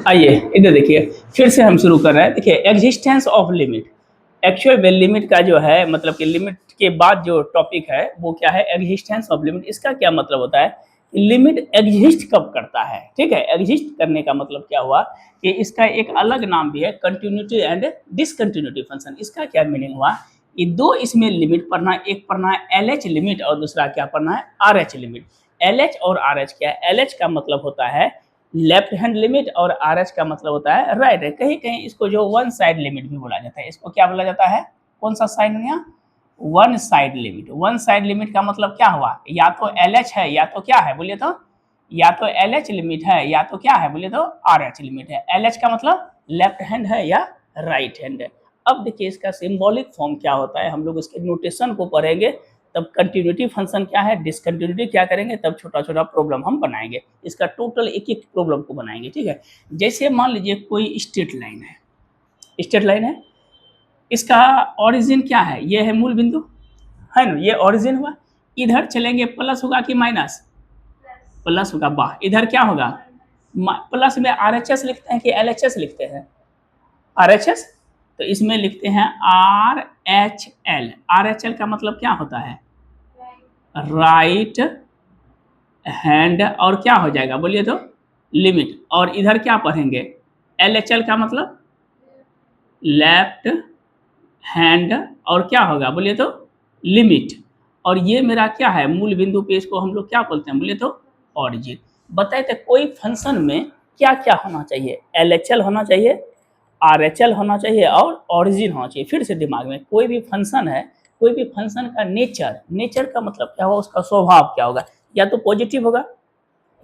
आइए इधर देखिए, फिर से हम शुरू कर रहे हैं। देखिए existence of limit, actual well limit का जो है मतलब कि लिमिट के बाद जो टॉपिक है वो क्या है, एग्जिस्टेंस ऑफ लिमिट। इसका क्या मतलब होता है, लिमिट एग्जिस्ट कब करता है। ठीक है, एग्जिस्ट करने का मतलब क्या हुआ कि इसका एक अलग नाम भी है, कंटिन्यूटी एंड डिसकंटिन्यूटी फंक्शन। इसका क्या मीनिंग हुआ, ये दो इसमें लिमिट पढ़ना है, एक पढ़ना है एल एच लिमिट और दूसरा क्या पढ़ना है, R H limit. L H और आर एच क्या है, एल एच का मतलब होता है लेफ्ट हैंड लिमिट और आर एच का मतलब होता है राइट है। कहीं कहीं इसको जो वन साइड लिमिट भी बोला जाता है। इसको क्या बोला जाता है, कौन सा साइड में, one side limit. One side limit का मतलब क्या हुआ, या तो एल एच है या तो क्या है बोलिए तो, या तो एल एच लिमिट है या तो क्या है बोलिए तो आर एच लिमिट है। एल एच का मतलब लेफ्ट हैंड है या राइट हैंड है। अब देखिए इसका सिंबॉलिक फॉर्म क्या होता है, हम लोग इसके नोटेशन को पढ़ेंगे तब कंटिन्यूटी फंक्शन क्या है, डिसकंटिन्यूटी क्या करेंगे, तब छोटा छोटा प्रॉब्लम हम बनाएंगे। इसका टोटल एक एक प्रॉब्लम को बनाएंगे। ठीक है, जैसे मान लीजिए कोई स्ट्रेट लाइन है, स्ट्रेट लाइन है, इसका ओरिजिन क्या है, ये है मूल बिंदु है ना, ये ओरिजिन हुआ। इधर चलेंगे प्लस होगा कि माइनस, प्लस होगा। वाह, इधर क्या होगा, प्लस में आर एच एस लिखते हैं कि एल एच एस लिखते हैं, आर एच एस। तो इसमें लिखते हैं R H L. R H L का मतलब क्या होता है, राइट हैंड और क्या हो जाएगा बोलिए तो लिमिट। और इधर क्या पढ़ेंगे, एल एच एल का मतलब लेफ्ट हैंड और क्या होगा बोलिए तो लिमिट। और ये मेरा क्या है मूल बिंदु पे, इसको हम लोग क्या बोलते हैं बोलिए तो ऑरिजिन। बताए थे कोई फंक्शन में क्या क्या होना चाहिए, एल एच एल होना चाहिए, आर एच एल होना चाहिए और ऑरिजिन होना चाहिए। फिर से दिमाग में, कोई भी फंक्शन है, कोई भी फंक्शन का नेचर, नेचर का मतलब क्या होगा, उसका स्वभाव क्या होगा, या तो पॉजिटिव होगा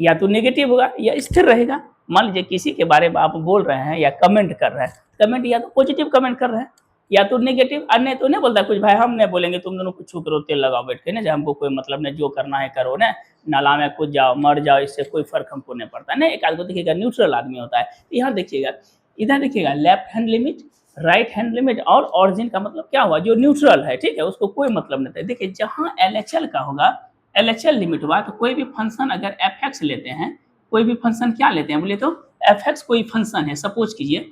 या तो नेगेटिव होगा या स्थिर रहेगा। मान लीजिए किसी के बारे में आप बोल रहे हैं या कमेंट कर रहे हैं, कमेंट या तो पॉजिटिव कमेंट कर रहे हैं या तो नेगेटिव। अन्य तो नहीं बोलता कुछ, भाई हम नहीं बोलेंगे तुम दोनों कुछ करो, तेल लगाओ बैठ के ना, हमको कोई मतलब नहीं, जो करना है करो ना, नाला में कूद जाओ मर जाओ, इससे कोई फर्क हमको नहीं पड़ता ना। एक आदमी को देखिएगा न्यूट्रल आदमी होता है। यहाँ देखिएगा, इधर देखिएगा left hand limit, right hand limit और ऑरिजिन का मतलब क्या हुआ, जो न्यूट्रल है। ठीक है, उसको कोई मतलब नहीं था। देखिए जहाँ एल एच एल का होगा, एल एच एल लिमिट हुआ, तो कोई भी फंक्शन अगर एफ एक्स लेते हैं, कोई भी फंक्शन क्या लेते हैं बोले तो एफ एक्स कोई फंक्शन है, सपोज कीजिए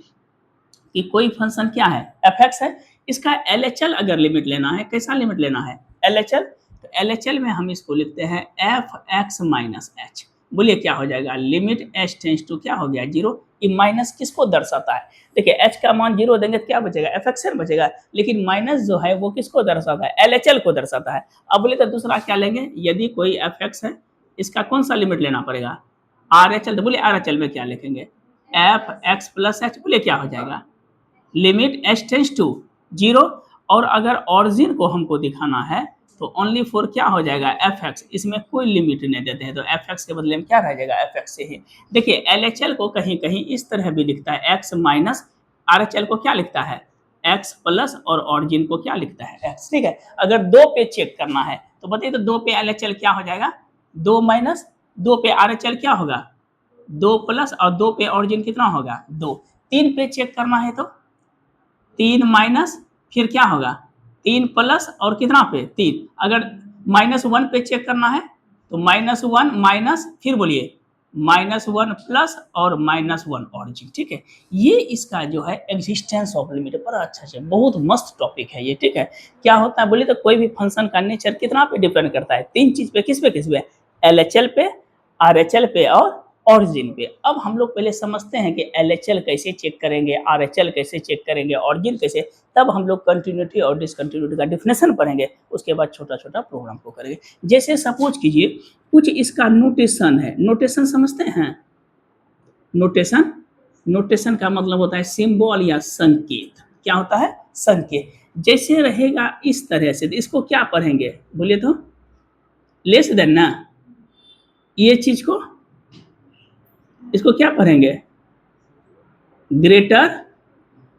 कि कोई फंक्शन क्या है एफ एक्स है, इसका एल एच एल अगर लिमिट लेना है, कैसा लिमिट लेना है एल एच एल, तो एल एच एल में हम इसको लिखते हैं एफ एक्स माइनस एच। बोलिए क्या हो जाएगा, लिमिट एच टेंस टू क्या हो गया जीरो। ये माइनस किसको दर्शाता है, देखिए एच का मान जीरो देंगे तो क्या बचेगा, एफ एक्स एल बचेगा, लेकिन माइनस जो है वो किसको दर्शाता है, एल एच एल को दर्शाता है। अब बोले तो दूसरा क्या लेंगे, यदि कोई एफ एक्स है, इसका कौन सा लिमिट लेना पड़ेगा, आर एच एल। तो बोले आर एच एल में क्या लिखेंगे, एफ एक्स प्लस एच। बोले क्या हो जाएगा, limit h tends to zero. और अगर ऑरिजिन को हमको दिखाना है तो ओनली फॉर क्या हो जाएगा एफ एक्स, इसमें कोई लिमिट नहीं देते हैं, तो एफ एक्स के बदले में क्या रह जाएगा एफ एक्स से ही। देखिए एल एच एल को कहीं कहीं इस तरह भी लिखता है x minus, R H L को क्या लिखता है एक्स प्लस, और ऑरिजिन को क्या लिखता है एक्स। ठीक है, अगर दो पे चेक करना है तो बताइए, तो दो पे एल एच एल क्या हो जाएगा, दो माइनस, दो पे आर एच एल क्या होगा दो प्लस, और दो पे ऑरिजिन कितना होगा दो। तीन पे चेक करना है तो तीन माइनस, फिर क्या होगा तीन प्लस और कितना पे तीन। अगर माइनस वन पे चेक करना है तो माइनस वन माइनस, फिर बोलिए माइनस वन प्लस और माइनस वन ऑरिजिन। ठीक है, ये इसका जो है एग्जिस्टेंस ऑफ लिमिट बड़ा अच्छा से बहुत मस्त टॉपिक है ये। ठीक है, क्या होता है बोलिए तो कोई भी फंक्शन का नेचर कितना पे डिपेंड करता है, तीन चीज पे, किस पे, एल एच एल पे, आर एच एल पे और ऑरिजिन पे। अब हम लोग पहले समझते हैं कि एल एच एल कैसे चेक करेंगे, आर एच एल कैसे चेक करेंगे, ऑरिजिन कैसे, तब हम लोग कंटिन्यूटी और डिसकंटिन्यूटी का डिफिनेशन पढ़ेंगे, उसके बाद छोटा छोटा प्रोग्राम को करेंगे। जैसे सपोज कीजिए कुछ इसका नोटेशन है, नोटेशन समझते हैं, नोटेशन, नोटेशन का मतलब होता है सिंबल या संकेत। क्या होता है, संकेत। जैसे रहेगा इस तरह से, तो इसको क्या पढ़ेंगे बोलिए तो लेस देन ना, ये चीज को, इसको क्या पढ़ेंगे ग्रेटर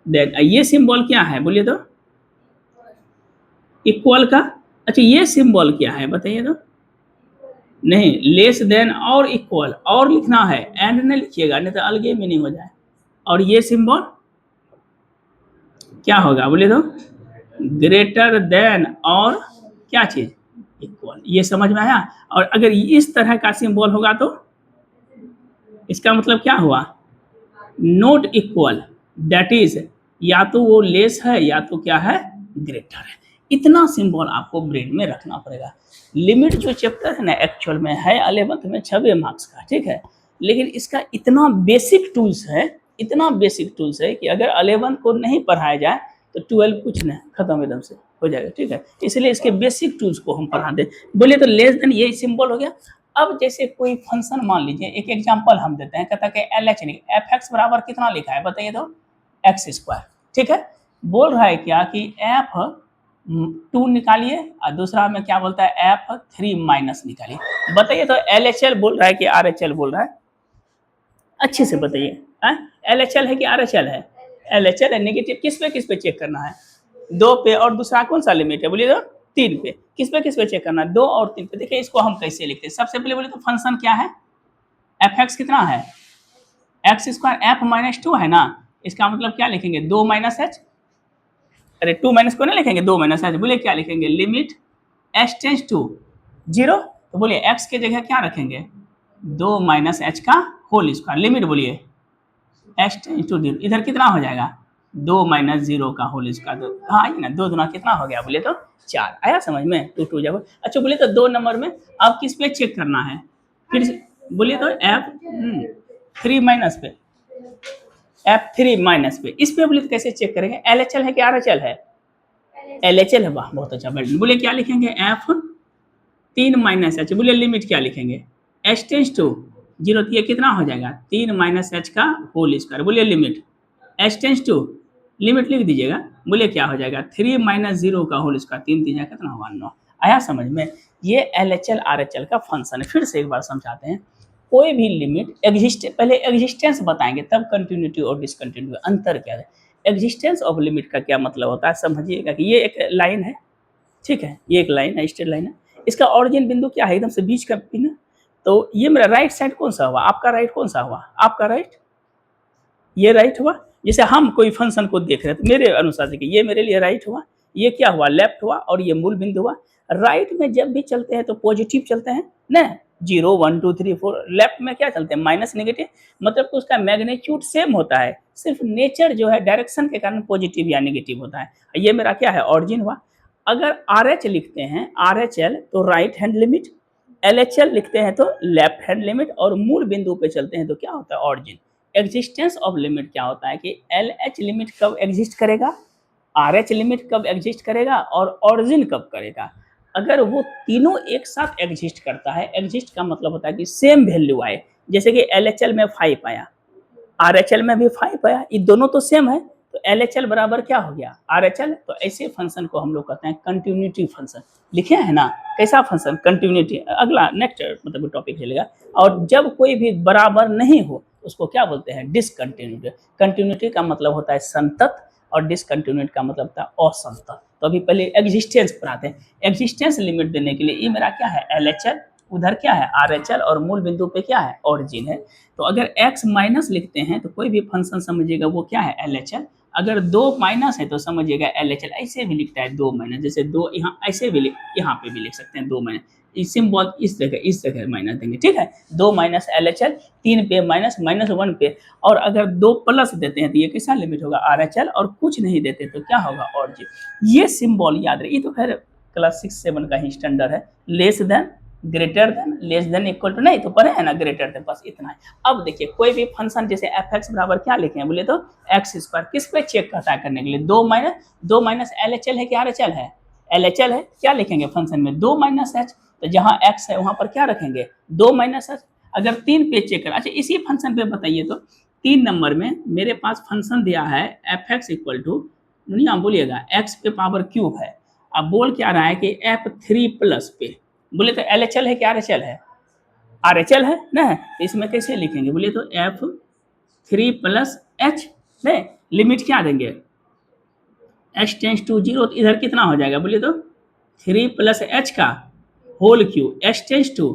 देन। ये सिंबल क्या है बोलिए तो इक्वल का। अच्छा ये सिंबल क्या है बताइए तो, नहीं लेस देन और इक्वल, और लिखना है, एंड नहीं लिखिएगा नहीं तो अलगे मीनिंग हो जाए। और ये सिंबल क्या होगा बोलिए तो ग्रेटर देन और क्या चीज इक्वल। ये समझ में आया। और अगर इस तरह का सिंबल होगा तो इसका मतलब क्या हुआ, नॉट इक्वल, दैट इज या तो वो लेस है या तो क्या है, ग्रेटर है। इतना सिंबल आपको ब्रेन में रखना पड़ेगा। लिमिट जो चैप्टर है ना एक्चुअल में है 11th में 6 मार्क्स का, ठीक है, लेकिन इसका इतना बेसिक टूल्स है, इतना बेसिक टूल्स है कि अगर 11th को नहीं पढ़ाया जाए तो 12 कुछ नहीं, खत्म एकदम से हो जाएगा, ठीक है। इसलिए इसके बेसिक टूल्स को हम पढ़ा दें। बोलिए तो लेस देन ये सिंबल हो गया। अब जैसे कोई फंक्शन मान लीजिए, एक एग्जांपल हम देते हैं, कहता है कि एल एच एफ एक्स बराबर कितना लिखा है बताइए तो, एक्स स्क्वायर, ठीक है। बोल रहा है क्या कि एफ 2 निकालिए और दूसरा में क्या बोलता है एफ 3 माइनस निकालिए। बताइए तो एल एच एल बोल रहा है कि आर एच एल बोल रहा है, अच्छे से बताइए। एल एच एल है कि आर एच एल है, एल एच एल है। नेगेटिव किस पे चेक करना है, 2 पे, और दूसरा कौन सा लिमिट है बोलिए तो 3 पे। किस पे चेक करना है, 2 और 3 पे। देखिए इसको हम कैसे लिखते हैं, सबसे पहले बोले तो फंक्शन क्या है, एफ एक्स कितना है, एक्स स्क्वायर एफ माइनस 2 है ना, इसका मतलब क्या लिखेंगे 2 माइनस एच, अरे 2 माइनस को नहीं लिखेंगे, 2 माइनस एच, बोलिए क्या लिखेंगे, लिमिट एच टेंस टू 0, तो बोलिए एक्स के जगह क्या रखेंगे 2 माइनस एच का होल स्क्वायर, लिमिट बोलिए एच टेंस टू 0, इधर कितना हो जाएगा 2 माइनस 0 का होल स्क्वायर। तो हाँ आइए ना, 2 दुना कितना हो गया बोले तो 4, आया समझ में, 2 2 जब। अच्छा बोले तो 2 नंबर में अब किस पे चेक करना है, फिर बोलिए तो एफ 3 माइनस पे, एफ 3 माइनस पे, इस पे बोले तो कैसे चेक करेंगे, एल एच एल है कि आर एच एल है, एल एच एल है, वाह बहुत अच्छा। बोले क्या लिखेंगे एफ 3 माइनस एच, बोले लिमिट क्या लिखेंगे एच टेंस टू 0, तो ये कितना हो जाएगा 3 माइनस एच का होल स्क्वायर, बोलिए limit h tends to, limit लिख दीजिएगा, बोलिए क्या हो जाएगा 3 माइनस 0 का होल स्क्वायर, 3 3 कितना होगा 9। आया समझ में, ये L H L R H L का फंक्शन है। फिर से एक बार समझाते हैं, कोई भी लिमिट एग्जिस्ट, पहले एग्जिस्टेंस बताएंगे तब कंटिन्यूटी और डिसकंटिन्यूटी अंतर क्या है। एग्जिस्टेंस ऑफ लिमिट का क्या मतलब होता है, समझिएगा कि ये एक लाइन है, ठीक है, ये एक लाइन है, स्ट्रेट लाइन है, इसका ऑरिजिन बिंदु क्या है एकदम से बीच का बिंदु, तो ये मेरा राइट साइड कौन सा हुआ, आपका राइट कौन सा हुआ, आपका राइट, ये राइट हुआ। जैसे हम कोई फंक्शन को देख रहे हैं तो मेरे अनुसार से ये मेरे लिए राइट हुआ, ये क्या हुआ लेफ्ट हुआ, और ये मूल बिंदु हुआ। राइट में जब भी चलते हैं तो पॉजिटिव चलते हैं ना, 0 1 2 3 4, लेफ्ट में क्या चलते हैं माइनस नेगेटिव, मतलब कि उसका मैग्नीट्यूड सेम होता है, सिर्फ नेचर जो है डायरेक्शन के कारण पॉजिटिव या नेगेटिव होता है। ये मेरा क्या है ऑरिजिन हुआ। अगर आर एच लिखते हैं आर एच एल तो right hand limit, L H L लिखते हैं तो लेफ्ट हैंड लिमिट, और मूल बिंदु पे चलते हैं तो क्या होता है ऑरिजिन। एग्जिस्टेंस ऑफ लिमिट क्या होता है कि एल एच लिमिट कब एग्जिस्ट करेगा, आर एच लिमिट कब एग्जिस्ट करेगा, और ऑरिजिन कब करेगा। अगर वो तीनों एक साथ एग्जिस्ट करता है, एग्जिस्ट का मतलब होता है कि सेम वैल्यू आए, जैसे कि एल एच एल में 5 आया, आर एच एल में भी 5 आया, ये दोनों तो सेम है, तो एल एच एल बराबर क्या हो गया आर एच एल। तो ऐसे फंक्शन को हम लोग कहते हैं कंटिन्यूटी फंक्शन, लिखे हैं ना कैसा फंक्शन कंटिन्यूटी, अगला नेक्स्ट मतलब टॉपिक चलेगा। और जब कोई भी बराबर नहीं हो उसको क्या बोलते हैं डिसकंटिन्यूटी। कंटिन्यूटी का मतलब होता है संतत और डिसकंटिन्यूटी का मतलब होता है असंतत। तो अभी पहले एग्जिस्टेंस पर आते हैं। एग्जिस्टेंस लिमिट देने के लिए ये मेरा क्या है एल एच एल, उधर क्या है आर एच एल, और मूल बिंदु पे क्या है ओरिजिन है। तो अगर x माइनस लिखते हैं तो कोई भी फंक्शन समझिएगा वो क्या है एल एच एल। अगर 2 माइनस है तो समझिएगा एल एच एल, ऐसे भी लिखता है 2 माइनस, जैसे 2 यहाँ ऐसे भी यहाँ पे भी लिख सकते हैं 2 माइनस, इस सिंबल इस जगह माइनस देंगे, ठीक है। 2 माइनस एल एच एल, 3 पे माइनस, माइनस 1 पे, और अगर 2 प्लस देते हैं तो ये कैसा लिमिट होगा आर एच एल, और कुछ नहीं देते तो क्या होगा ऑरिजिन। ये सिंबल याद रहे, ये तो खैर क्लास 6 7 का ही स्टैंडर्ड है। Less than, greater than, less than, equal to, नहीं तो पढ़े है ना ग्रेटर देन, बस इतना है। अब देखिए कोई भी फंक्शन जैसे एफ एक्स बराबर क्या लिखे हैं बोले तो एक्स स्क्वायर, किस पे चेक करता है करने के लिए 2 माइनस एल एच एल है कि आर एच एल है, एल एच एल है, क्या लिखेंगे फंक्शन में 2 माइनस एच, तो जहाँ एक्स है वहां पर क्या रखेंगे 2 माइनस एच। अगर 3 पे चेक कर, अच्छा इसी फंक्शन पे बताइए तो 3 नंबर में मेरे पास फंक्शन दिया है एफ एक्स इक्वल टू, नहीं बोलिएगा एक्स पे पावर क्यूब है। अब बोल क्या रहा है कि एफ 3 प्लस पे, बोले तो एल एच एल है कि आर एच एल है, आर एच एल है ना, तो इसमें कैसे लिखेंगे बोले तो एफ 3 प्लस एच, नहीं लिमिट क्या देंगे एच टेंस टू 0, तो इधर कितना हो जाएगा बोले तो 3 प्लस एच का whole cube, h tends to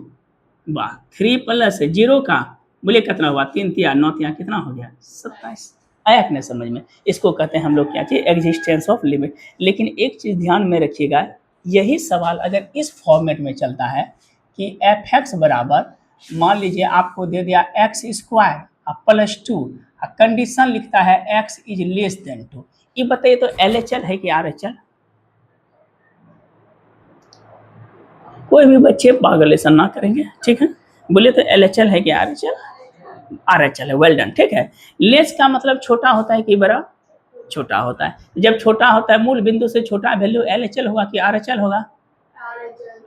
वाह 3 प्लस 0 का, बोले कितना हुआ 3 तिया 9 तिया कितना हो गया 27। आया कि नहीं समझ में, इसको कहते हैं हम लोग क्या चाहिए एग्जिस्टेंस ऑफ लिमिट। लेकिन एक चीज़ ध्यान में रखिएगा, यही सवाल अगर इस फॉर्मेट में चलता है कि एफ एक्स बराबर, मान लीजिए आपको दे दिया एक्स स्क्वायर प्लस 2, कंडीशन लिखता है x इज लेस देन 2। ये बताइए तो LHL है कि RHL? कोई भी बच्चे पागल ऐसा ना करेंगे, ठीक है। बोले तो LHL है कि RHL? RHL है, वेल डन, ठीक है। लेस का मतलब छोटा होता है कि बड़ा? छोटा होता है। जब छोटा होता है मूल बिंदु से छोटा वैल्यू LHL होगा कि RHL होगा?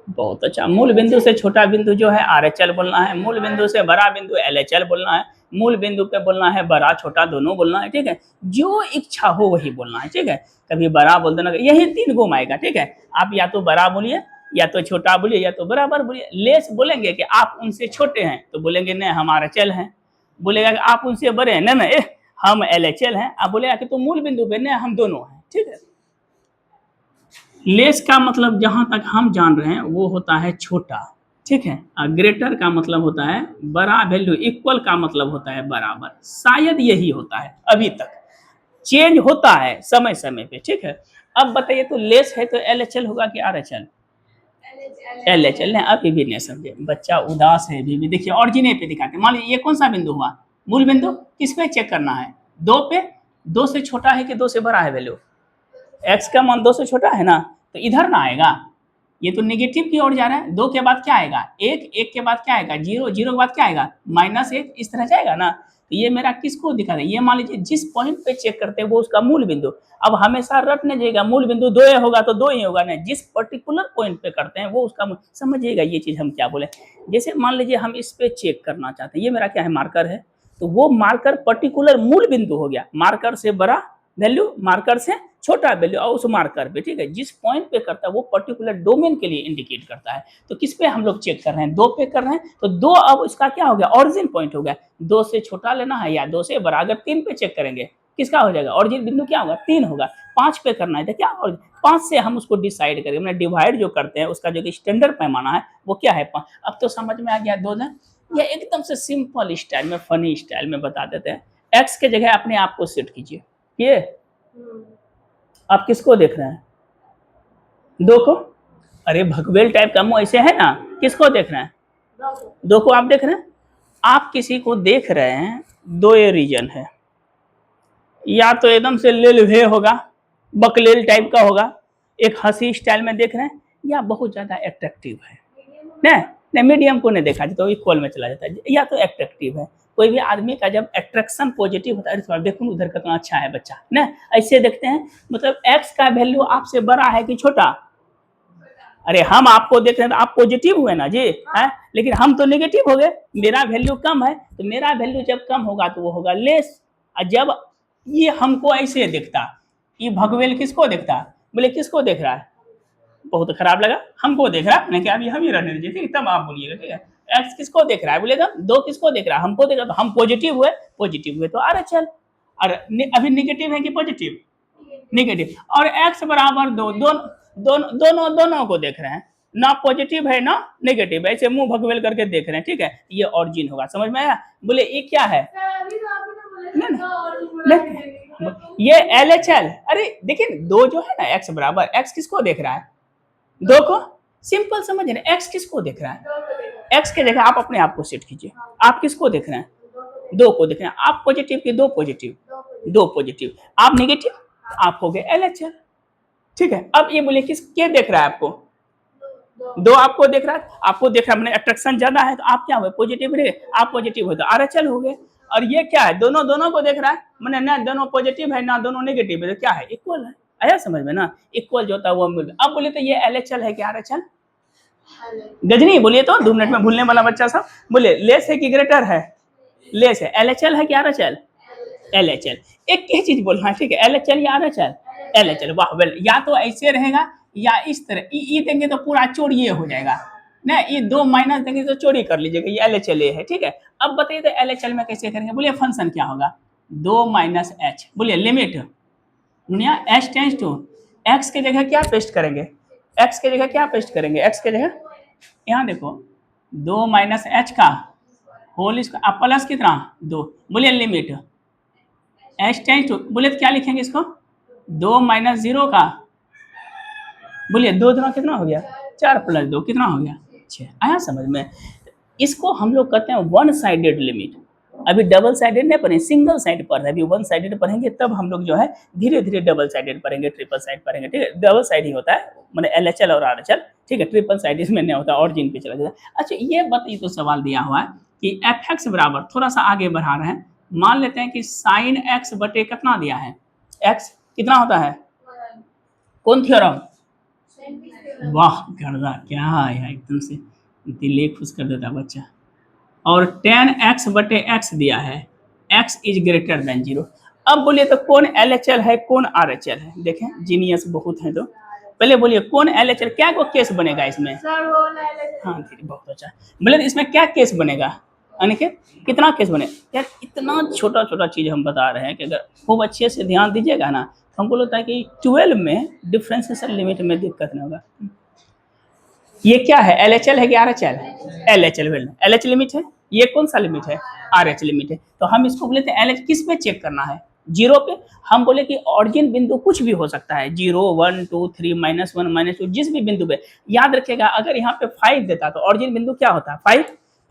बहुत अच्छा। मूल बिंदु से छोटा बिंदु जो है RHL बोलना है, मूल बिंदु से बड़ा बिंदु LHL बोलना है, मूल बिंदु पे बोलना है बड़ा छोटा दोनों बोलना है, ठीक है। जो इच्छा हो वही बोलना है, ठीक है। कभी बड़ा बोल देना, यही 3 गुम आएगा, ठीक है। आप या तो बड़ा बोलिए, या तो छोटा बोलिए, या तो बराबर बोलिए। लेस बोलेंगे कि आप उनसे छोटे हैं तो बोलेंगे नहीं हम RHL हैं। बोलेगा कि आप उनसे बड़े हैं, नहीं हम LHL हैं। आप बोलेगा कि तो मूल बिंदु पे नहीं हम दोनों हैं, ठीक है। लेस का मतलब जहां तक हम जान रहे हैं वो होता है छोटा, ठीक है। ग्रेटर का मतलब होता है बड़ा वैल्यू, इक्वल का मतलब होता है बराबर। शायद यही होता है, अभी तक चेंज होता है समय समय पे, ठीक है। अब बताइए तो लेस है तो LHL होगा कि RHL? LHL ने अभी भी नहीं समझे, बच्चा उदास है अभी भी। देखिए ऑरिजिन पे दिखाते हैं। मान लीजिए ये कौन सा बिंदु हुआ? मूल बिंदु। किस पे चेक करना है? 2 पे। 2 से छोटा है कि 2 से बड़ा है वैल्यू? एक्स का मान 2 से छोटा है ना, तो इधर ना आएगा। ये तो नेगेटिव की ओर जा रहा है। 2 के बाद क्या आएगा? 1, 1 के बाद क्या आएगा? 0, 0 के बाद क्या आएगा? -1, इस तरह जाएगा ना। तो ये मेरा किसको दिखा रहा है? ये मान लीजिए जिस पॉइंट पे चेक करते हैं वो उसका मूल बिंदु। अब हमेशा रट नहीं जाइएगा, मूल बिंदु 2 होगा तो 2 ही होगा, नहीं, जिस पर्टिकुलर पॉइंट पे करते हैं वो उसका समझिएगा ये चीज़ हम क्या बोले। जैसे मान लीजिए हम इस पे चेक करना चाहते हैं, ये मेरा क्या है? मार्कर है। तो वो मार्कर पर्टिकुलर मूल बिंदु हो गया। मार्कर से बड़ा वैल्यू, मार्कर से छोटा वैल्यू, और उस मार्कर पे, ठीक है, जिस पॉइंट पे करता है वो पर्टिकुलर डोमेन के लिए इंडिकेट करता है। तो किस पे हम लोग चेक कर रहे हैं? 2 पे कर रहे हैं। तो 2 अब इसका क्या हो गया? ओरिजिन पॉइंट हो गया। 2 से छोटा लेना है या 2 से बड़ा। अगर 3 पे चेक करेंगे किसका हो जाएगा? ओरिजिन बिंदु क्या होगा? 3 होगा। 5 पे करना है तो क्या? और 5 से हम उसको डिसाइड करेंगे, मैंने डिवाइड जो करते हैं उसका जो स्टैंडर्ड पैमाना है वो क्या है? 5। अब तो समझ में आ गया। 2 ने ये एकदम से सिंपल स्टाइल में, फनी स्टाइल में बता देते हैं। एक्स के जगह अपने आप को सेट कीजिए। ये आप किसको देख रहे हैं? 2 को? अरे भगवेल टाइप का मुंह ऐसे है ना, किसको देख रहे हैं? 2 को आप देख रहे हैं। आप किसी को देख रहे हैं, 2 ये रीजन है। या तो एकदम से लेलभे होगा, बकलेल टाइप का होगा, एक हंसी स्टाइल में देख रहे हैं, या बहुत ज्यादा एट्रैक्टिव है। नहीं नहीं, मीडियम को नहीं देखा तो इक्वल में चला जाता है, या तो एट्रैक्टिव है। कोई भी आदमी का जब अट्रैक्शन पॉजिटिव होता है, देखो उधर कितना अच्छा है बच्चा, ना ऐसे देखते हैं। मतलब एक्स का वैल्यू आपसे बड़ा है कि छोटा? अरे हम आपको देख रहे हैं तो आप पॉजिटिव हुए ना जी, है, लेकिन हम तो नेगेटिव हो गए। मेरा वैल्यू कम है, तो मेरा वैल्यू जब कम होगा तो वो होगा लेस। और जब ये हमको ऐसे दिखता, ये भगवेल किसको देखता? बोले किसको देख रहा है? बहुत खराब लगा, हमको देख रहा है। मैंने कहा अभी हम ही रहने दीजिए, ठीक, तब आप बोलिएगा, ठीक है। एक्स किसको देख रहा है? बोले 2 किसको देख रहा है? हमको देख रहा है। तो हम पॉजिटिव हुए, पॉजिटिव हुए तो RHL। और अभी नेगेटिव है कि पॉजिटिव? नेगेटिव। और एक्स बराबर 2, दोनों को देख रहे हैं, ना पॉजिटिव है ना नेगेटिव, ऐसे मुंह भगवेल करके देख रहे हैं, ठीक है। ये ऑरिजिन होगा, समझ में आया? बोले ये क्या है? नहीं, ये LHL। अरे देखिए 2 जो है ना, एक्स बराबर, एक्स किसको देख रहा है? 2 को। सिंपल समझ रहे, एक्स किसको देख रहा है? एक्स के जगह आप अपने आप को सेट कीजिए। आप किसको देख रहे हैं? 2 को देख रहे हैं। आप पॉजिटिव की 2 पॉजिटिव? 2 पॉजिटिव। आप नेगेटिव? आप हो गए LHL, ठीक है। अब ये बोलिए किस के देख रहा है आपको? 2 आपको देख रहा है। आपको देख रहा है मैंने अट्रैक्शन ज्यादा है तो आप क्या हुए? पॉजिटिव रहे। आप पॉजिटिव हो तो RHL हो गए। और ये क्या है? दोनों को देख रहा है, मैंने ना दोनों पॉजिटिव है ना दोनों नेगेटिव है, तो क्या है? इक्वल है। आया समझ में ना? इक्वल जो होता है वो मिल। अब बोले तो ये LHL है कि RHL? गजनी बोलिए तो, 2 मिनट में भूलने वाला बच्चा सब। बोले लेस है कि ग्रेटर है? लेस है। LHL है कि RHL? LHL। एक ही चीज बोलना है, ठीक है। LHL या RHL? LHL। वाह वेल। या तो ऐसे रहेगा या इस तरह, ई देंगे तो पूरा चोर ये हो जाएगा ना, ये 2 माइनस देंगे तो चोरी कर लीजिएगा। ये LHL है, ठीक है। अब बताइए तो LHL में कैसे करेंगे? बोलिए फंक्शन क्या होगा? 2 माइनस एच। बोलिए लिमिट दुनिया एच टेंस टू, एक्स के जगह क्या पेस्ट करेंगे? एक्स के जगह क्या पेस्ट करेंगे? एक्स के जगह यहाँ देखो 2 माइनस एच का होल इसका प्लस कितना? 2। बोलिए लिमिट एच टेंस टू, बोले तो क्या लिखेंगे इसको? 2 माइनस 0 का, बोलिए 2 दूना कितना हो गया? 4 प्लस 2 कितना हो गया? 6। आया समझ में? इसको हम लोग कहते हैं वन साइडेड लिमिट। अभी डबल साइडेड नहीं पढ़ेंगे, सिंगल साइड पढ़ रहे हैं, अभी वन साइडेड पढ़ेंगे, तब हम लोग जो है धीरे धीरे डबल साइडेड पढ़ेंगे, ट्रिपल साइड पढ़ेंगे, ठीक है। डबल साइड ही होता है, मतलब LHL और RHL, ठीक है। ट्रिपल साइड इसमें नहीं होता, ऑरिजिन पे चला जाता है। अच्छा ये बताइए, तो सवाल दिया हुआ है कि fx बराबर, थोड़ा सा आगे बढ़ा रहे हैं, मान लेते हैं कि साइन x बटे कितना दिया है, x कितना होता है, कौन थ्योरम, वाह गर्दा, क्या आया एकदम से, दिल खुश कर देता बच्चा। और tan x बटे x दिया है, x इज ग्रेटर देन 0। अब बोलिए तो कौन LHL है, कौन RHL है, देखें जीनियस बहुत है। तो पहले बोलिए कौन LHL, क्या को केस बनेगा इसमें, हाँ ठीक, बहुत अच्छा। बोले तो इसमें क्या केस बनेगा, अनिकेत कितना केस बनेगा यार, इतना छोटा छोटा चीज हम बता रहे हैं कि अगर खूब अच्छे से ध्यान दीजिएगा ना, तो हमको लगता है कि 12 में डिफरेंशियल लिमिट में दिक्कत नहीं होगा। ये क्या है, LHL है कि RHL, LHL LH लिमिट है, ये कौन सा लिमिट है, RH लिमिट है। तो हम इसको बोले थे LH किस पे चेक करना है, 0 पे। हम बोले कि ऑरिजिन बिंदु कुछ भी हो सकता है, 0 1 2 3 -1 -2, जिस भी बिंदु पे। याद रखिएगा अगर यहाँ पे 5 देता तो ऑरिजिन बिंदु क्या होता है,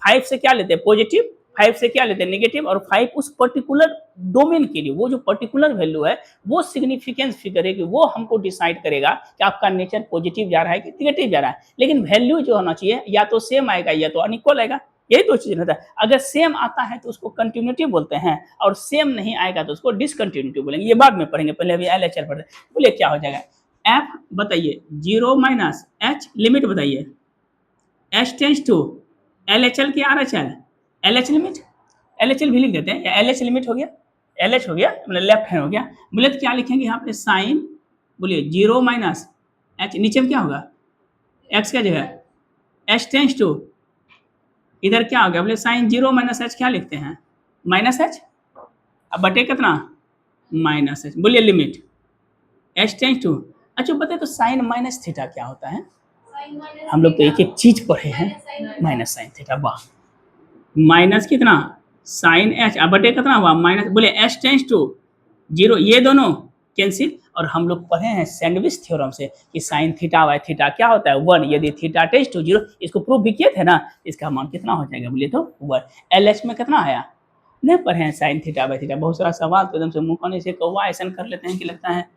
5 से क्या लेते हैं पॉजिटिव, 5 से क्या लेते हैं नेगेटिव, और 5 उस पर्टिकुलर डोमेन के लिए, वो जो पर्टिकुलर वैल्यू है वो सिग्निफिकेंस फिगर है कि वो हमको डिसाइड करेगा कि आपका नेचर पॉजिटिव जा रहा है कि निगेटिव जा रहा है। लेकिन वैल्यू जो होना चाहिए या तो सेम आएगा या तो अनइक्वल आएगा, यही तो चीज रहता है। अगर सेम आता है तो उसको कंटिन्यूटी बोलते हैं, और सेम नहीं आएगा तो उसको डिसकंटिन्यूटी बोलेंगे। ये बाद में पढ़ेंगे, पहले अभी LHL पढ़ते हैं। बोलिए क्या हो जाएगा, f बताइए 0 - h लिमिट बताइए, h टेंस टू LHL की RHL, LH लिमिट, LHL भी लिख देते हैं, या LH लिमिट हो गया, LH हो गया मतलब लेफ्ट हैंड हो गया। बोले तो क्या लिखेंगे यहाँ पे साइन, बोलिए 0 - h, नीचे में क्या होगा, x का जगह h टेंस टू, इधर क्या हो गया, बोले साइन 0 - h क्या लिखते हैं, -h, अब बटे कितना, -h, बोलिए लिमिट h टेंस टू। अच्छा बताए तो साइन माइनस थीटा क्या होता है, हम लोग तो एक एक चीज पढ़े हैं, माइनस साइन थीटा, वाह, माइनस कितना साइन एच, अब बटे कितना हुआ माइनस, बोले एच टेंस टू 0, ये दोनों कैंसिल। और हम लोग पढ़े हैं सैंडविच थ्योरम से कि साइन थीटा बाय थीटा क्या होता है 1, यदि थीटा टेंस टू 0, इसको प्रूव भी किए थे ना, इसका मान कितना हो जाएगा, बोलिए तो 1। LH में कितना आया, नहीं पढ़े हैं साइन थीटा बाय थीटा, बहुत सारा सवाल तो एकदम से मुंह पानी से कौवा ऐसा कर लेते हैं कि लगता है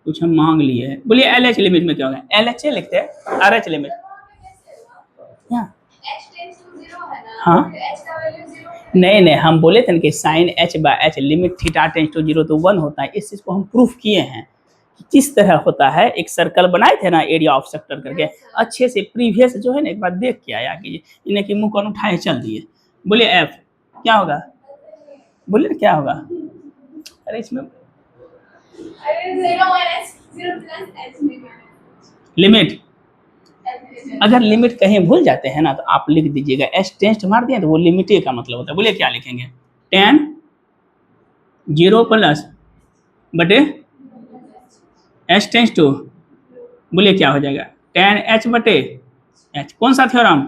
कुछ हम मांग लिए हैं। बोलिए LH लिमिट में क्या होगा, LH लिखते हैं, RH लिमिट, हाँ नहीं नहीं, हम बोले थे ना कि sine h/h limit theta tends to 0 तो 1 होता है। इस चीज को हम प्रूफ किए हैं कि किस तरह होता है। एक सर्कल बनाए थे ना एरिया ऑफ सेक्टर करके, अच्छे से प्रीवियस जो है ना एक बार देख के आया कीजिए, इन्हें कि मुंह कौन उठाए चल दिए। बोलिए एफ क्या होगा, बोलिए क्या होगा, अरे इसमें लिमिट, अगर लिमिट कहीं भूल जाते हैं ना तो आप लिख दीजिएगा एच टेंस मार दिया तो वो लिमिट का मतलब होता है। बोलिए क्या लिखेंगे, tan 0 प्लस बटे एच टेंस टू, बोलिए क्या हो जाएगा tan h बटे h, कौन सा थ्योरम,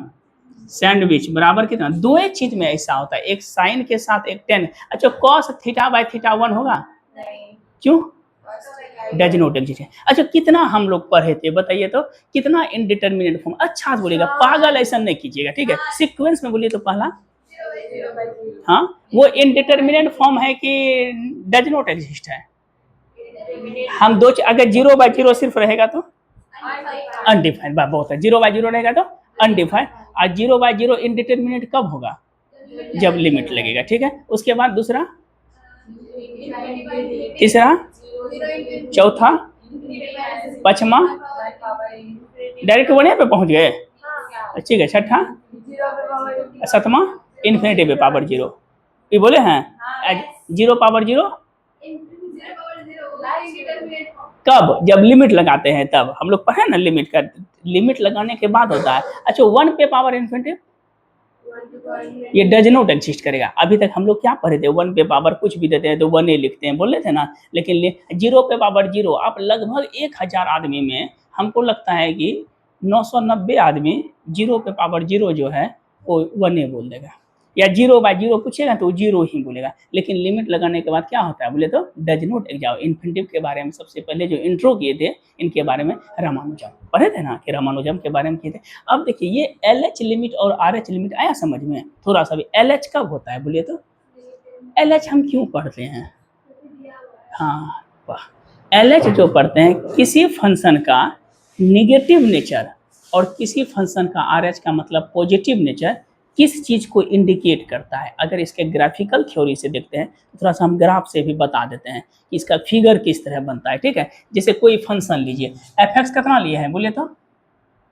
सैंडविच, बराबर कितना, दो एक चीज में ऐसा होता है, एक साइन के साथ एक tan। अच्छा cos थीटा बाय थीटा 1 होगा, क्यों, डज नॉट एग्जिस्ट। अच्छा कितना हम लोग पढ़े थे बताइए तो, कितना इनडिटरमिनेट फॉर्म, अच्छा से बोलिएगा, पागल ऐसा नहीं कीजिएगा, ठीक है। सीक्वेंस में बोलिए तो पहला, हाँ वो इनडिटरमिनेट फॉर्म है कि डज नॉट एग्जिस्ट है, हम दो, अगर 0/0 सिर्फ रहेगा तो अनडिफाइंड, बहुत है, 0/0 रहेगा तो अनडिफाइंड, और 0/0 इनडिटरमिनेट कब होगा, जब लिमिट लगेगा, ठीक है। उसके बाद दूसरा, तीसरा, चौथा, पांचवा, डायरेक्ट वन पे पहुंच गए, ठीक है। छठा, सातवां, इन्फिनिटी पे पावर 0, ये बोले हैं 0/0 कब, जब लिमिट लगाते हैं तब, हम लोग पढ़े ना लिमिट का, लिमिट लगाने के बाद होता है। अच्छा 1 पे पावर इन्फिनिटी, ये डज नॉट एग्जिस्ट करेगा। अभी तक हम लोग क्या पढ़े थे, 1 पे पावर कुछ भी देते हैं तो 1 लिखते हैं, बोले थे ना। लेकिन 0 पे पावर 0, आप लगभग 1000 आदमी में हमको लगता है कि 990 आदमी 0 पे पावर 0 जो है वो 1 बोल देगा, या 0/0 पूछेगा तो 0 ही बोलेगा। लेकिन लिमिट लगाने के बाद क्या होता है, बोले तो डज नॉट एग्जाओ। इन्फिनिटिव के बारे में सबसे पहले जो इंट्रो किए थे इनके बारे में रामानुजम पढ़े थे ना, कि रामानुजम के बारे में किए थे। अब देखिए ये LH लिमिट और RH लिमिट आया समझ में, थोड़ा सा भी LH कब होता है बोलिए तो, LH हम क्यों पढ़ते हैं? हाँ, वाह। LH जो पढ़ते हैं किसी फंक्शन का निगेटिव नेचर और किसी फंक्शन का RH का मतलब पॉजिटिव नेचर किस चीज़ को इंडिकेट करता है। अगर इसके ग्राफिकल थ्योरी से देखते हैं तो थोड़ा सा हम ग्राफ से भी बता देते हैं कि इसका फिगर किस तरह बनता है, ठीक है। जैसे कोई फंक्शन लीजिए, fx कितना लिए हैं बोलिए तो,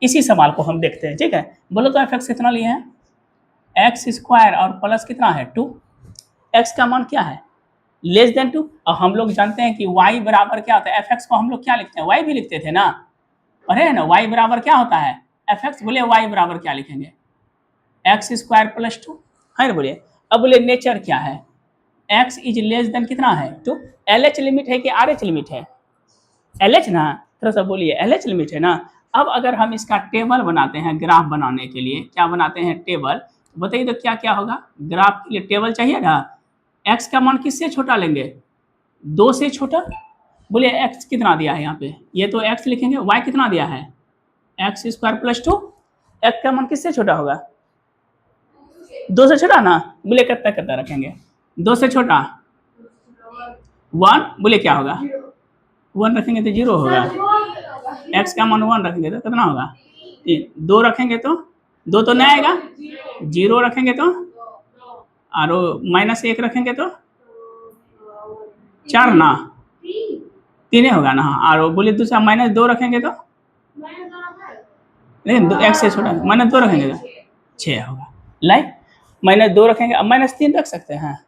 इसी सवाल को हम देखते हैं, ठीक है। बोलो तो fx कितना लिए हैं, एक्स स्क्वायर और प्लस कितना है 2, x का मान क्या है लेस देन 2। और हम लोग जानते हैं कि y बराबर क्या होता है, fx को हम लोग क्या लिखते हैं, y भी लिखते थे ना, पढ़े है ना, y बराबर क्या होता है fx, बोले y बराबर क्या लिखेंगे एक्स स्क्वायर प्लस 2, है ना बोलिए। अब बोले नेचर क्या है, x इज लेस देन कितना है 2, LH लिमिट है कि RH लिमिट है, LH ना, थोड़ा सा बोलिए LH लिमिट है ना। अब अगर हम इसका टेबल बनाते हैं ग्राफ बनाने के लिए, क्या बनाते हैं टेबल, बताइए तो क्या क्या होगा, ग्राफ के लिए टेबल चाहिए ना। x का मान किससे छोटा लेंगे, 2 से छोटा, बोलिए x कितना दिया है यहाँ पे, ये तो x लिखेंगे, y कितना दिया है एक्स स्क्वायर प्लस 2, x का मान किससे छोटा होगा 2 से छोटा ना, बोले कितना कितना रखेंगे 2 से छोटा 1, बोले क्या होगा 1 रखेंगे तो 0 होगा, x का मान 1 रखेंगे तो कितना होगा 2 रखेंगे तो 2 तो नहीं आएगा, 0 रखेंगे तो, और -1 रखेंगे तो 4 ना, 3 होगा ना। और बोले दूसरा -2 रखेंगे तो, लेकिन x से छोटा, -2 रखेंगे तो 6 होगा, लाइक -2 रखेंगे, अब -3 रख सकते हैं,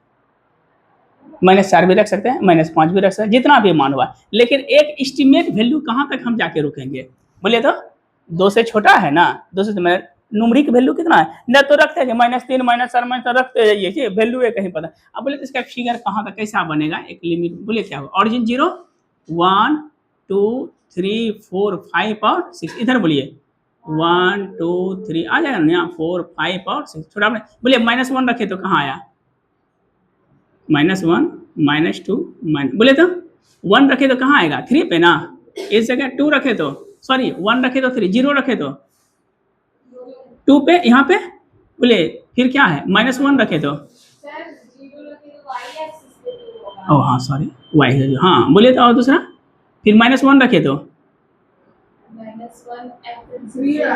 -4 भी रख सकते हैं, -5 भी रख सकते हैं, जितना भी मान हुआ। लेकिन एक एस्टिमेट वैल्यू कहाँ तक हम जाके रुकेंगे, बोलिए तो 2 से छोटा है ना, 2 से न्यूमरिक वैल्यू कितना है न, तो रखते हैं -3 -4 रखते जाइए, वैल्यू है कहीं पता। अब बोले तो इसका फिगर कहाँ तक कैसा बनेगा, एक लिमिट, बोले क्या होगा ऑरिजिन 0 1 2 3 4 5 और 6, इधर बोलिए 1 2 3 आ जाएगा ना, 4 5 और 6 छोटा, बोलिए -1 रखे तो कहाँ आया -1 -2 बोले तो 1 रखे तो कहाँ आएगा 3 पे ना, इस जगह 2 रखे तो, सॉरी 1 रखे तो 3, 0 रखे तो 2 पे, यहाँ पे बोले फिर क्या है -1 रखे तो, ओ हाँ सॉरी y है, हाँ बोले तो, और दूसरा फिर -1 रखे तो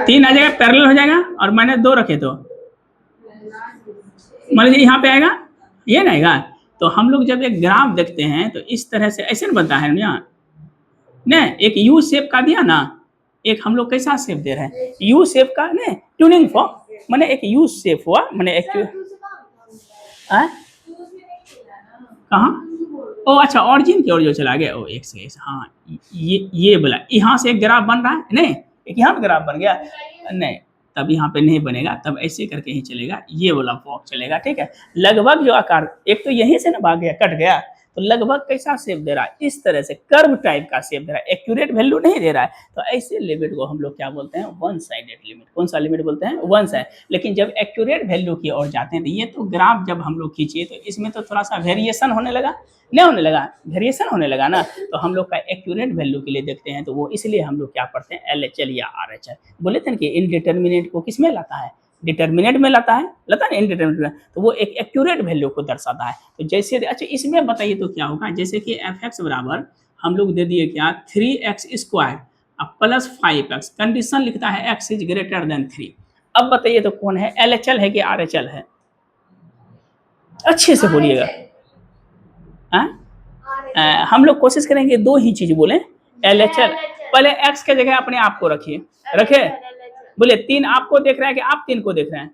3 आ जाएगा, पैरेलल हो जाएगा, और -2 रखे तो मान लीजिए यहाँ पे आएगा, ये ना आएगा। तो हम लोग जब एक ग्राफ देखते हैं तो इस तरह से ऐसे ना बनता है ना, एक यू शेप का दिया ना, एक हम लोग कैसा शेप दे रहे हैं यू शेप का ने, ट्यूनिंग फॉर्म माने एक यू शेप हुआ, माने एक कहाँ, ओ अच्छा ऑरिजिन की ओर जो चला गया, ओ एक से, हाँ ये बोला, यहाँ से एक ग्राफ बन रहा है नहीं, एक यहाँ पे ग्राफ बन गया नहीं, तब यहाँ पे नहीं बनेगा, तब ऐसे करके ही चलेगा, ये वाला फॉर्म चलेगा, ठीक है। लगभग जो आकार, एक तो यहीं से ना भाग गया, कट गया, तो लगभग कैसा शेप दे रहा है, इस तरह से कर्व टाइप का शेप दे रहा है, एक्यूरेट वैल्यू नहीं दे रहा है। तो ऐसे लिमिट को हम लोग क्या बोलते हैं, वन साइडेड लिमिट। कौन सा लिमिट बोलते हैं, वन साइड। लेकिन जब एक्यूरेट वैल्यू की ओर जाते हैं तो ये तो ग्राफ जब हम लोग खींचे तो इसमें तो थोड़ा सा वेरिएशन होने लगा, नहीं होने लगा, वेरिएशन होने लगा ना, तो हम लोग का एक्यूरेट वैल्यू के लिए देखते हैं, तो वो इसलिए हम लोग क्या पढ़ते हैं LHL या RHL। बोले थे ना कि इनडिटर्मिनेट को किस में लाता है, डिटर्मिनेट में लाता है ना इनडिटर्मिनेट में, तो वो एक एक्यूरेट वैल्यू को दर्शाता है। तो जैसे अच्छा इसमें बताइए तो क्या होगा, जैसे कि fx बराबर हम लोग दे दिए क्या 3x square plus 5x, condition लिखता है x इज ग्रेटर देन 3। अब बताइए तो कौन है, LHL है कि RHL है, अच्छे से बोलिएगा। हम लोग कोशिश करेंगे दो ही चीज बोले, LHL। पहले x के जगह अपने आप को रखिए, रखे, बोले 3 आपको देख रहा है कि आप 3 को देख रहे हैं,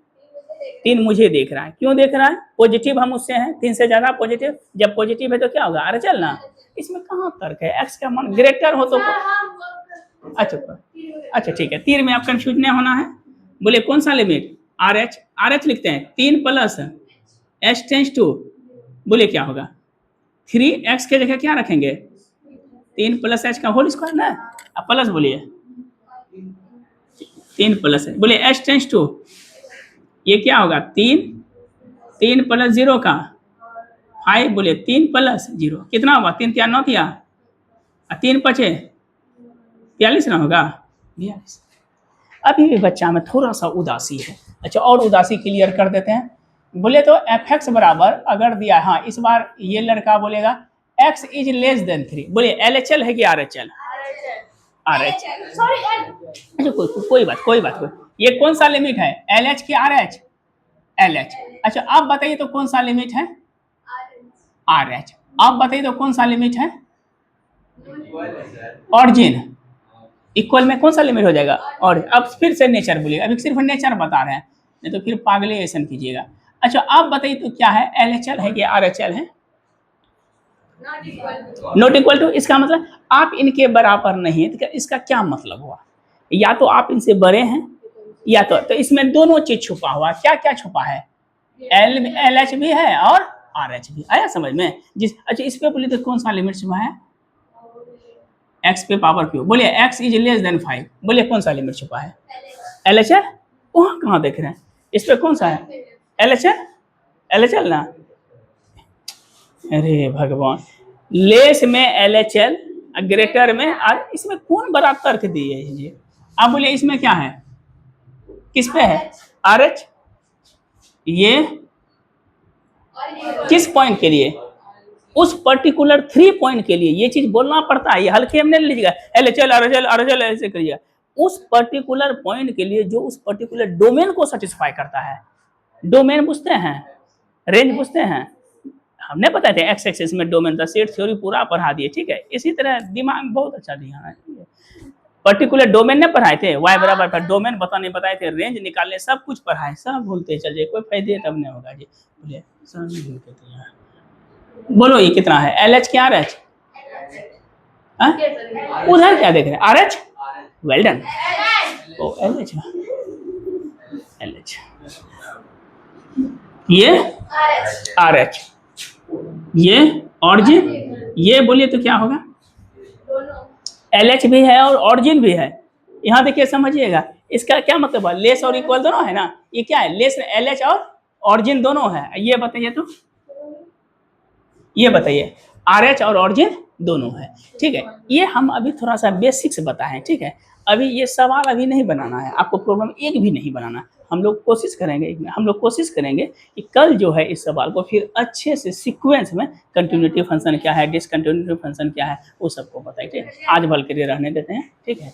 3 मुझे देख रहा है, क्यों देख रहा है, पॉजिटिव हम उससे हैं, 3 से ज्यादा पॉजिटिव, जब पॉजिटिव है तो क्या होगा RHL ना, इसमें कहाँ तर्क है, x का मान ग्रेटर हो तो अच्छा ठीक है, 3 में आप कंफ्यूज नहीं होना है। बोले कौन सा लिमिट, RH लिखते हैं, 3 प्लस h टेंस टू, बोले क्या होगा 3x के जगह क्या रखेंगे 3 प्लस h का होल स्क्वायर ना, अब प्लस बोलिए 3 प्लस, बोले h टेंस टू, ये क्या होगा 3 प्लस 0 का 5, बोले 3 प्लस 0 कितना होगा, 3 क्या 9 किया, 3 5 43 ना होगा 42। अभी भी बच्चा में थोड़ा सा उदासी है, अच्छा और उदासी क्लियर कर देते हैं। बोले तो एफ एक्स बराबर अगर दिया, हाँ इस बार ये लड़का बोलेगा एक्स इज लेस देन 3, बोलिए एल एच एल है कि R H L? R H, अच्छा कोई बात, ये कौन सा लिमिट है, एल एच की आर एच? L H. अच्छा आप बताइए तो कौन सा लिमिट है? R H. आप बताइए तो कौन सा लिमिट है? ऑरिजिन इक्वल में कौन सा लिमिट हो जाएगा? और अब फिर से नेचर बोलिएगा, अभी सिर्फ नेचर बता रहे हैं, नहीं तो फिर पागलेशन कीजिएगा। अच्छा आप बताइए तो क्या है, एल एच एल है कि आर एच एल है? नॉट इक्वल टू, इसका मतलब आप इनके बराबर नहीं है, तो इसका क्या मतलब हुआ? या तो आप इनसे बड़े हैं या तो इसमें दोनों चीज छुपा हुआ, क्या क्या छुपा है? एल एच भी है और आर एच भी, आया समझ में? जिस अच्छा इस पे बोलिए तो कौन सा लिमिट छुपा है? एक्स पे पावर क्यू, बोलिए एक्स इज लेस देन 5, बोलिए कौन सा लिमिट छुपा है? एल एच एल, वहाँ कहाँ देख रहे हैं, इस पे कौन सा है? L H L, L H L ना, अरे भगवान, लेस में एल एच एल, ग्रेटर में आर, इसमें कौन बड़ा तर्क दिए है ये? आप बोलिए इसमें क्या है, किस पे है? आर एच, ये किस पॉइंट के लिए? उस पर्टिकुलर 3 पॉइंट के लिए ये चीज बोलना पड़ता है, ये हल्के में नहीं लीजिएगा L H L R H L R H L ऐसे करिएगा, उस पर्टिकुलर पॉइंट के लिए जो उस पर्टिकुलर डोमेन को सेटिस्फाई करता है। डोमेन पूछते हैं, रेंज पूछते हैं, हमने बताया था एक्स एक्सिस में डोमेन था, सेट थ्योरी पूरा पढ़ा दिए, ठीक है। इसी तरह दिमाग बहुत अच्छा ध्यान है, पर्टिकुलर डोमेन ने पढ़ाए थे, वाई बराबर था डोमेन बताने बताए थे, रेंज निकालने सब कुछ पढ़ाए, सब भूलते चल कोई फायदे तब नहीं होगा जी। बोले सब भूलते थे, बोलो ये कितना है, एल एच क्या आर एच? उधर क्या देख रहे हैं, R H, well done, oh L H, L H, ये आर एच, ये ऑरिजिन, ये बोलिए तो क्या होगा? एल एच भी है और ऑरिजिन भी है। यहाँ देखिए समझिएगा, इसका क्या मतलब है, लेस और इक्वल दोनों है ना, ये क्या है, लेस एल एच और ऑरिजिन दोनों है, ये बताइए तो, ये बताइए आर एच और ऑरिजिन दोनों है, ठीक है। ये हम अभी थोड़ा सा बेसिक्स बताएं, ठीक है। अभी ये सवाल अभी नहीं बनाना है आपको, प्रॉब्लम एक भी नहीं बनाना, हम लोग कोशिश करेंगे कि कल जो है इस सवाल को फिर अच्छे से सीक्वेंस में कंटिन्यूटी फंक्शन क्या है, डिसकंटिन्यूटी फंक्शन क्या है, वो सबको बताइए। आज भल के लिए रहने देते हैं, ठीक है।